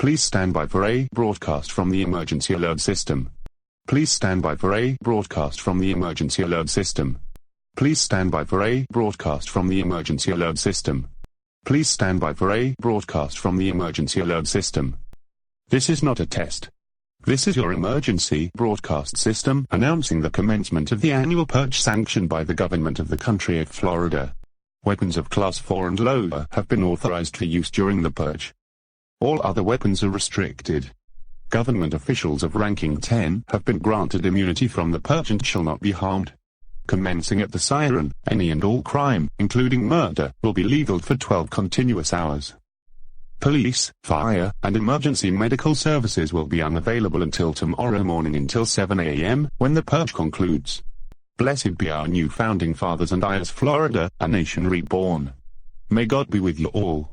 Please stand by for a broadcast from the emergency alert system. Please stand by for a broadcast from the emergency alert system. Please stand by for a broadcast from the emergency alert system. Please stand by for a broadcast from the emergency alert system. This is not a test. This is your emergency broadcast system announcing the commencement of the annual purge sanctioned by the government of the country of Florida. Weapons of Class 4 and lower have been authorized for use during the purge. All other weapons are restricted. Government officials of ranking 10 have been granted immunity from the purge and shall not be harmed. Commencing at the siren, any and all crime, including murder, will be legal for 12 continuous hours. Police, fire, and emergency medical services will be unavailable until tomorrow morning until 7 a.m., when the purge concludes. Blessed be our new founding fathers and EAS Florida, a nation reborn. May God be with you all.